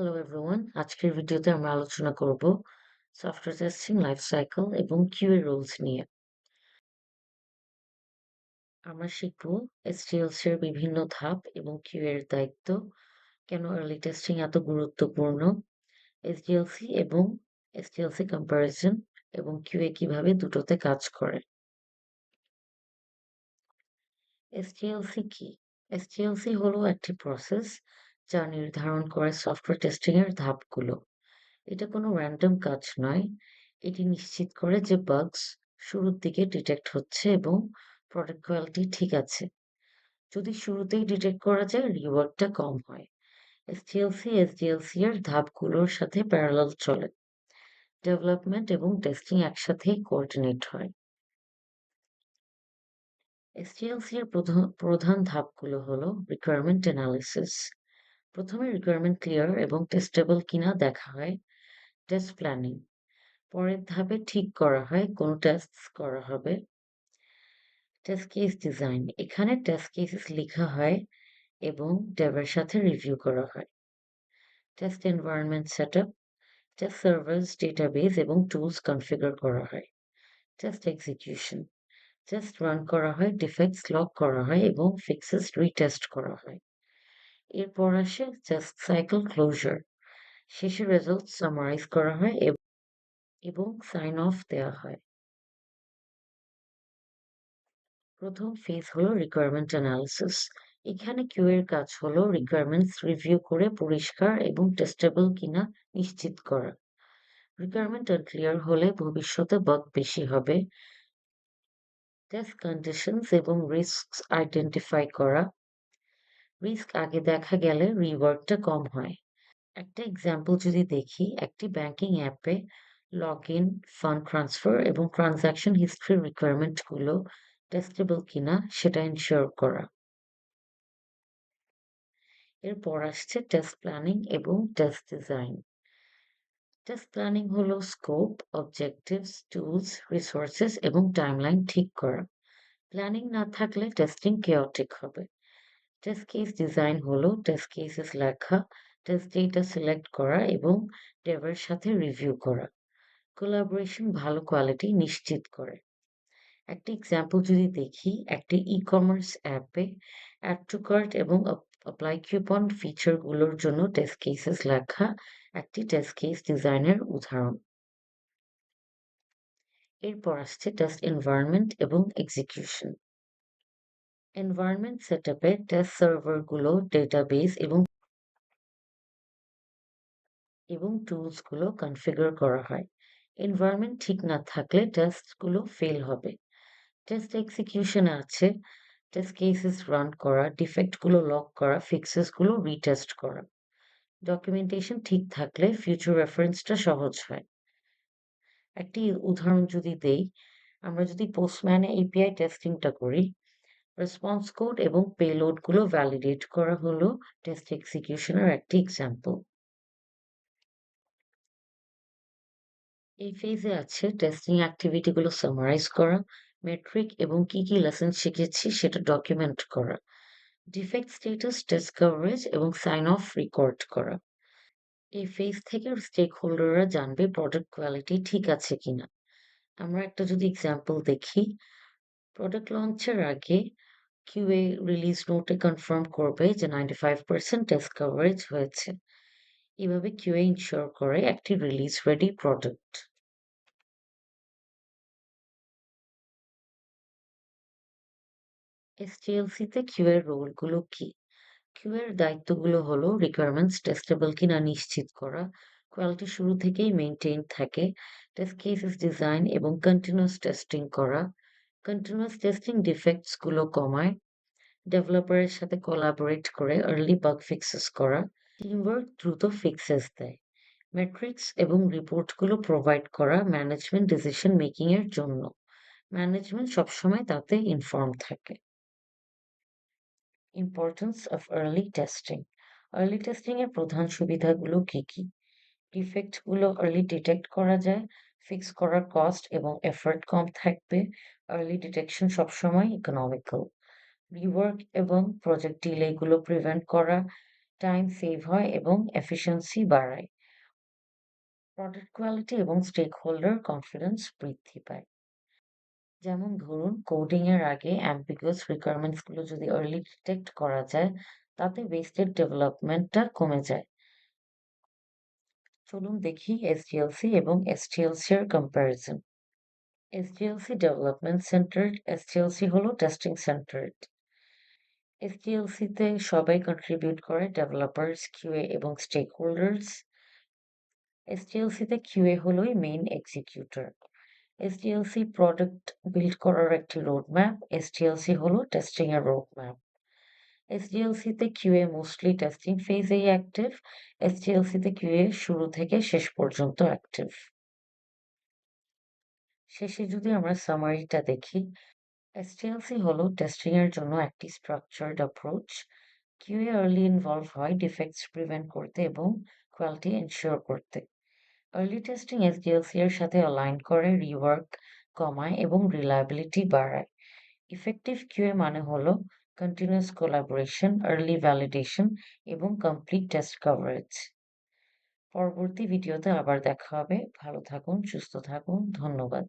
Hello everyone, আজকের ভিডিওতে আমরা আলোচনা করব সফটওয়্যার টেস্টিং লাইফ সাইকেল এবং কিউএ রুলস নিয়ে। আমরা শিখব এসটিএলসি এর বিভিন্ন ধাপ এবং কিউএ এর দায়িত্ব, কেন আর্লি টেস্টিং এত গুরুত্বপূর্ণ, এসডিএলসি এবং এসটিএলসি কম্পারিজন এবং কিউএ কিভাবে দুটোতে কাজ করে। এসটিএলসি কি? এসটিএলসি হলো একটি প্রসেস যা নির্ধারণ করে সফটওয়্যার টেস্টিং এর ধাপগুলো। এটা কোনো র্যান্ডম কাজ নয়। এটি নিশ্চিত করে যে বাগস শুরুর দিকে ডিটেক্ট হচ্ছে এবং প্রোডাক্ট কোয়ালিটি ঠিক আছে। যদি শুরুতেই ডিটেক্ট করা যায়, রিওয়ার্ডটা কম হয়। এসটিএলসি এসডিএলসি এর ধাপগুলোর সাথে প্যারালাল চলে। ডেভেলপমেন্ট এবং টেস্টিং একসাথেই কোঅর্ডিনেট হয়। এসটিএলসি এর প্রধান ধাপগুলো হলো রিকোয়ারমেন্ট অ্যানালিসিস। প্রথমে রিকোয়ারমেন্ট ক্লিয়ার এবং টেস্টেবল কিনা দেখা হয়। Test planning. পরের ধাপে ঠিক করা হয় কোন টেস্ট করা হবে। Test case design. এখানে টেস্ট কেসেস লেখা হয় এবং ডেভের সাথে রিভিউ করা হয়। Test environment setup. Test servers, database এবং টুলস কনফিগার করা হয়। Test execution. টেস্ট রান করা হয়, ডিফেক্টস লগ করা হয় এবং ফিক্সেস রিটেস্ট করা হয়। এরপর আসে টেস্ট সাইকেল ক্লোজার। শেষে রেজাল্ট সামারাইজ করা হয় এবং সাইন অফ দেওয়া হয়। প্রথম ফেজ হলো রিকোয়ারমেন্ট অ্যানালিসিস। এখানে কিউ এর কাজ হলো রিকোয়ারমেন্টস রিভিউ করে পরিষ্কার এবং টেস্টেবল কিনা নিশ্চিত করা। রিকোয়ারমেন্ট আনক্লিয়ার হলে ভবিষ্যতে বাগ বেশি হবে। টেস্ট কন্ডিশনস এবং রিস্কস আইডেন্টিফাই করা। রিস্ক আগে দেখা গেলে রিওয়ার্ডটা কম হয়। একটা এক্সাম্পল যদি দেখি, একটি ব্যাংকিং অ্যাপে লগ ইন, ফান্ড ট্রান্সফার এবং ট্রানজাকশন হিস্ট্রি রিকোয়ারমেন্ট গুলো টেস্টেবল কিনা সেটা এনশিওর করা। এরপর আসছে টেস্ট প্ল্যানিং এবং টেস্ট ডিজাইন। টেস্ট প্ল্যানিং হলো স্কোপ, অবজেক্টিভস, টুলস, রিসোর্সেস এবং টাইমলাইন ঠিক করা। প্ল্যানিং না থাকলে টেস্টিং কেওটিক হবে। টেস্ট কেস ডিজাইন হলো টেস্ট কেসেস লেখা, টেস্ট ডেটা সিলেক্ট করা এবং ডেভের সাথে রিভিউ করা। কোলাবোরেশন ভালো কোয়ালিটি নিশ্চিত করে। একটা এক্সাম্পল যদি দেখি, একটি ই-কমার্স অ্যাপে অ্যাড টু কার্ট এবং অ্যাপ্লাই কুপন ফিচার গুলোর জন্য টেস্ট কেসেস লেখা একটি টেস্ট কেস ডিজাইনের উদাহরণ। এরপর আসছে টেস্ট এনভায়রনমেন্ট এবং এক্সিকিউশন। এনভায়রনমেন্ট সেটআপে টেস্ট সার্ভার গুলো, ডেটাবেস এবং টুলস গুলো কনফিগার করা হয়। এনভায়রনমেন্ট ঠিক না থাকলে টেস্ট গুলো ফেল হবে। টেস্ট এক্সিকিউশনে আছে টেস্ট কেসেস রান করা, ডিফেক্ট গুলো লক করা, ফিক্সেস গুলো রিটেস্ট করা। ডকুমেন্টেশন ঠিক থাকলে ফিউচার রেফারেন্সটা সহজ হয়। একটি উদাহরণ যদি দেই, আমরা যদি পোস্টম্যানে এপিআই টেস্টিংটা করি, রেসপন্স কোড এবং পেলোড গুলো ভ্যালিডেট করা হলো টেস্ট এক্সিকিউশনের একটি এক্সাম্পল। এই ফেজে আছে টেস্টিং অ্যাক্টিভিটি গুলো সামারাইজ করা, মেট্রিক এবং কি কি লেসন শিখেছি সেটা ডকুমেন্ট করা, ডিফেক্ট স্ট্যাটাস, টেস্ট কভারেজ এবং সাইন অফ রেকর্ড করা। এই ফেজ থেকে স্টেক হোল্ডাররা জানবে প্রোডাক্ট কোয়ালিটি ঠিক আছে কিনা। আমরা একটা যদি এক্সাম্পল দেখি, প্রোডাক্ট লঞ্চের আগে কিউএ রিলিজ নোটে কনফার্ম করবে যে 95% টেস্ট কভারেজ হয়েছে। এভাবে কিউএ ইনশিওর করে একটি রিলিজ রেডি প্রোডাক্ট। এসটিএলসি তে কিউএ এর রোলগুলো কি? কিউএ এর দায়িত্বগুলো হলো রিকোয়ারমেন্টস টেস্টেবল কিনা নিশ্চিত করা, কোয়ালিটি শুরু থেকেই মেইনটেইন থাকে, টেস্ট কেসেস ডিজাইন এবং কন্টিনিউয়াস টেস্টিং করা, কন্টিনিউয়াস টেস্টিং ডিফেক্টস গুলো কমায়, ডেভেলপারের সাথে কোলাবোরেট করে আর্লি বাগ ফিক্সেস করা, টিমওয়ার্ক দ্রুত ফিক্সেস দেয়, মেট্রিক্স এবং রিপোর্টগুলো প্রোভাইড করা ম্যানেজমেন্ট ডিসিশন মেকিং এর জন্য। ম্যানেজমেন্ট সবসময় তাতে ইনফর্ম থাকে। Importance of early testing. Early testing এর প্রধান সুবিধাগুলো কি কি? ডিফেক্ট গুলো আর্লি ডিটেক্ট করা যায়, ফিক্স করার কস্ট এবং এফোর্ট কম থাকবে, আর্লি ডিটেকশন সবসময় ইকোনমিক্যাল, রিওয়ার্ক এবং প্রজেক্ট ডিলে গুলো প্রিভেন্ট করা, টাইম সেভ হয় এবং এফিশিয়েন্সি বাড়ায়। প্রোডাক্ট কোয়ালিটি এবং স্টেক হোল্ডার কনফিডেন্স বৃদ্ধি পায়। যেমন ধরুন কোডিং এর আগে অ্যাম্বিগুয়াস রিকোয়ারমেন্টস গুলো যদি আর্লি ডিটেক্ট করা যায়, তাতে ওয়েস্টেড ডেভেলপমেন্টটা কমে যায়। চলুন দেখি এসডিএলসি এবং এসটিএলসি এর কম্প্যারিজন। এসডিএলসি ডেভেলপমেন্ট সেন্টার্ড, এসটিএলসি হলো টেস্টিং সেন্টার্ড। এসডিএলসি তে সবাই কন্ট্রিবিউট করে, ডেভেলপার্স, কিউএ এবং স্টেক হোল্ডার্স। এসডিএলসি তে কিউএ হলোই মেইন এক্সিকিউটর। এসডিএলসি প্রোডাক্ট বিল্ড করার একটি রোডম্যাপ, এসটিএলসি হলো টেস্টিং এর রোডম্যাপ। এসডিএলসি তে কিউএ মোস্টলি টেস্টিং ফেজেই অ্যাক্টিভ, এসটিএলসি তে কিউএ শুরু থেকে শেষ পর্যন্ত অ্যাক্টিভ। শেষে যদি আমরা সামারিটা দেখি, এসটিএলসি হলো টেস্টিং এর জন্য একটি structured approach. QA early involve হয় ডিফেক্টস প্রিভেন্ট করতে এবং কোয়ালিটি এনশিওর করতে। আর্লি টেস্টিং এসডিএলসি এর সাথে অ্যালাইন করে, রিওয়ার্ক কমায় এবং রিলায়েবিলিটি বাড়ায়। ইফেক্টিভ কিউএ মানে হলো কন্টিনিউয়াস কোলাবোরেশন, আর্লি ভ্যালিডেশন এবং কমপ্লিট টেস্ট কভারেজ। পরবর্তী ভিডিওতে আবার দেখা হবে। ভালো থাকুন, সুস্থ থাকুন। ধন্যবাদ।